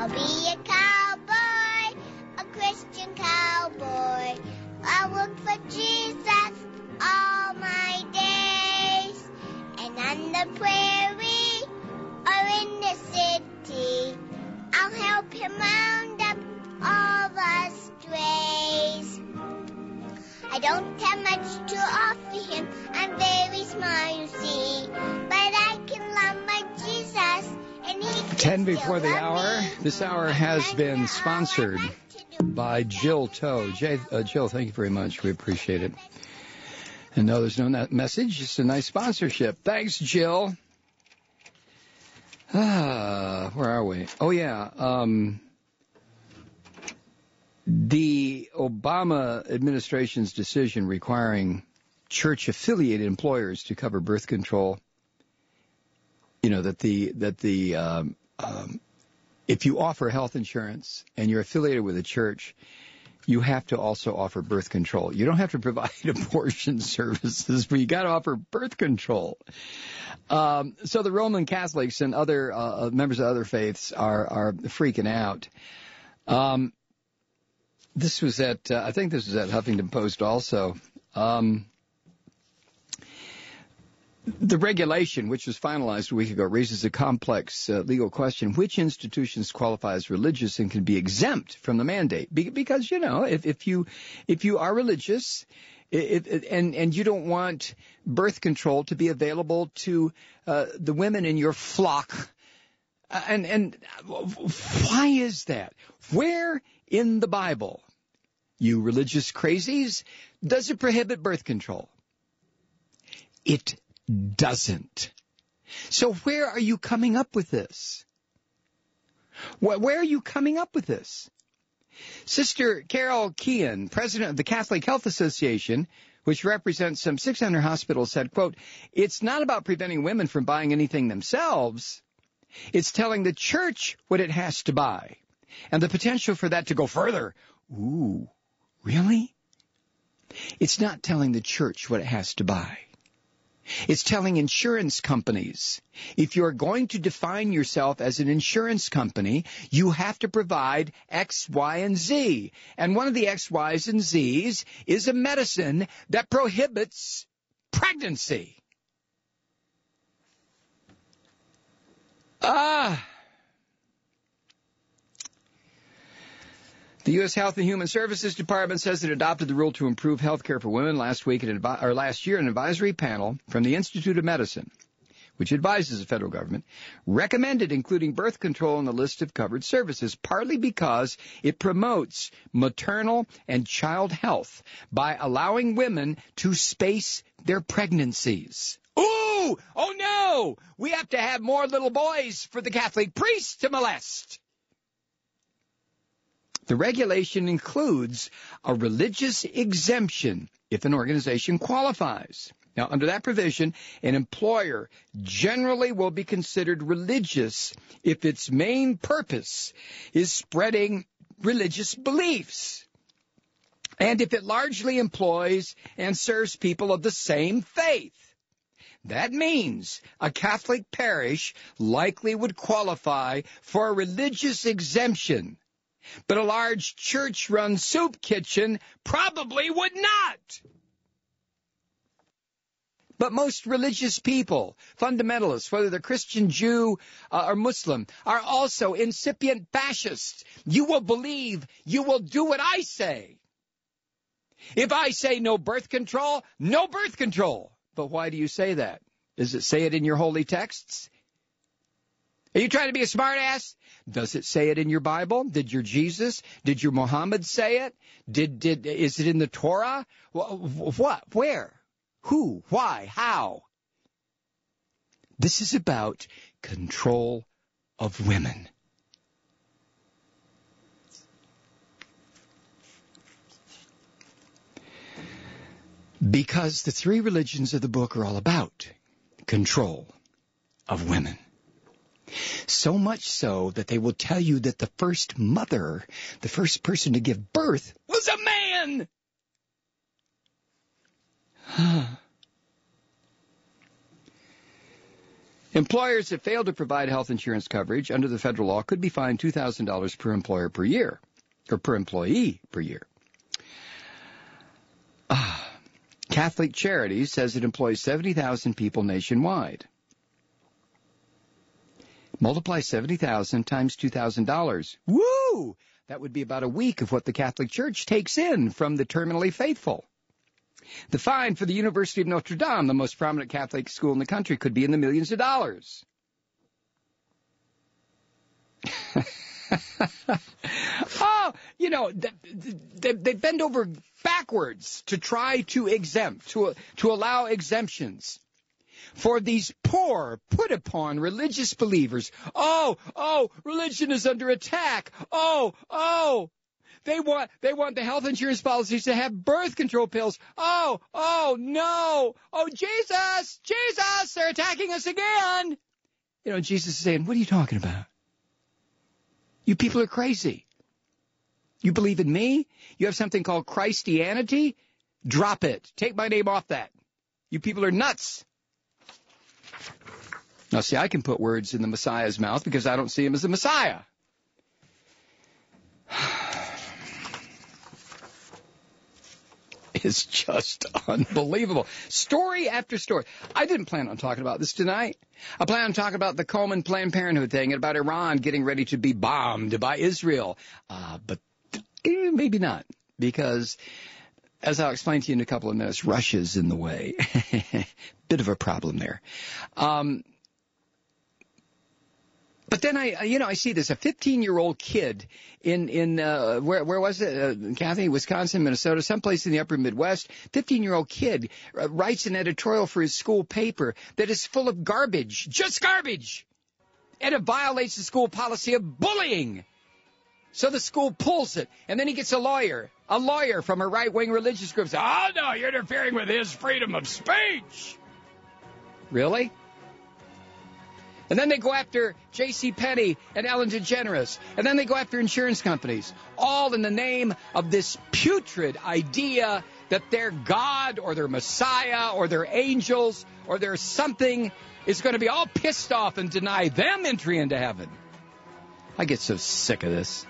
I'll be a cowboy, a Christian cowboy. I'll work for Jesus all my days. And on the prairie or in the city, I'll help him round up all the strays. I don't have much to offer him, I'm very smart, you see, but I can love my Jesus, and he can 10 before the hour. Me. This hour has been sponsored by Jill Toe. Jill, thank you very much. We appreciate it. And no, there's no message, just a nice sponsorship. Thanks, Jill. Where are we? Oh, yeah. The Obama administration's decision requiring church-affiliated employers to cover birth control, you know, if you offer health insurance and you're affiliated with a church, you have to also offer birth control. You don't have to provide abortion services, but you got to offer birth control. So the Roman Catholics and other members of other faiths are freaking out. This was at, I think this was at Huffington Post also. The regulation, which was finalized a week ago, raises a complex legal question. Which institutions qualify as religious and can be exempt from the mandate? Because, you know, if you are religious and you don't want birth control to be available to the women in your flock, and why is that? Where in the Bible, you religious crazies, does it prohibit birth control? It doesn't. So where are you coming up with this? Where are you coming up with this? Sister Carol Keehan, president of the Catholic Health Association, which represents some 600 hospitals, said, quote, "It's not about preventing women from buying anything themselves. It's telling the church what it has to buy, and the potential for that to go further." Ooh, really? It's not telling the church what it has to buy. It's telling insurance companies, if you're going to define yourself as an insurance company, you have to provide X, Y, and Z. And one of the X, Ys, and Zs is a medicine that prohibits pregnancy. The U.S. Health and Human Services Department says it adopted the rule to improve health care for women last year. An advisory panel from the Institute of Medicine, which advises the federal government, recommended including birth control on the list of covered services, partly because it promotes maternal and child health by allowing women to space their pregnancies. Ooh! Oh no! We have to have more little boys for the Catholic priests to molest. The regulation includes a religious exemption if an organization qualifies. Now, under that provision, an employer generally will be considered religious if its main purpose is spreading religious beliefs, and if it largely employs and serves people of the same faith. That means a Catholic parish likely would qualify for a religious exemption, but a large church-run soup kitchen probably would not. But most religious people, fundamentalists, whether they're Christian, Jew, or Muslim, are also incipient fascists. You will believe, you will do what I say. If I say no birth control, no birth control. But why do you say that? Does it say it in your holy texts? Are you trying to be a smartass? Does it say it in your Bible? Did your Jesus? Did your Muhammad say it? Is it in the Torah? What? Where? Who? Why? How? This is about control of women. Because the three religions of the book are all about control of women. So much so that they will tell you that the first mother, the first person to give birth, was a man. Employers that fail to provide health insurance coverage under the federal law could be fined $2,000 per employer per year, or per employee per year. Catholic Charities says it employs 70,000 people nationwide. Multiply 70,000 times $2,000. Woo! That would be about a week of what the Catholic Church takes in from the terminally faithful. The fine for the University of Notre Dame, the most prominent Catholic school in the country, could be in the millions of dollars. Oh, you know, they bend over backwards to try to exempt, to allow exemptions for these poor, put-upon religious believers. Oh, religion is under attack. Oh, they want the health insurance policies to have birth control pills. Oh, no. Oh, Jesus, they're attacking us again. You know, Jesus is saying, what are you talking about? You people are crazy. You believe in me? You have something called Christianity? Drop it. Take my name off that. You people are nuts. Now, see, I can put words in the Messiah's mouth because I don't see him as the Messiah. It's just unbelievable. Story after story. I didn't plan on talking about this tonight. I plan on talking about the Coleman Planned Parenthood thing and about Iran getting ready to be bombed by Israel. But maybe not, because as I'll explain to you in a couple of minutes, Russia's in the way. Bit of a problem there. But then I see this, a 15-year-old kid in where was it, Kathy? Wisconsin, Minnesota, someplace in the upper Midwest. 15-year-old kid writes an editorial for his school paper that is full of garbage, just garbage. And it violates the school policy of bullying. So the school pulls it, and then he gets a lawyer from a right-wing religious group. Says, oh, no, you're interfering with his freedom of speech. Really? And then they go after J.C. Penney and Ellen DeGeneres. And then they go after insurance companies, all in the name of this putrid idea that their God or their Messiah or their angels or their something is going to be all pissed off and deny them entry into heaven. I get so sick of this.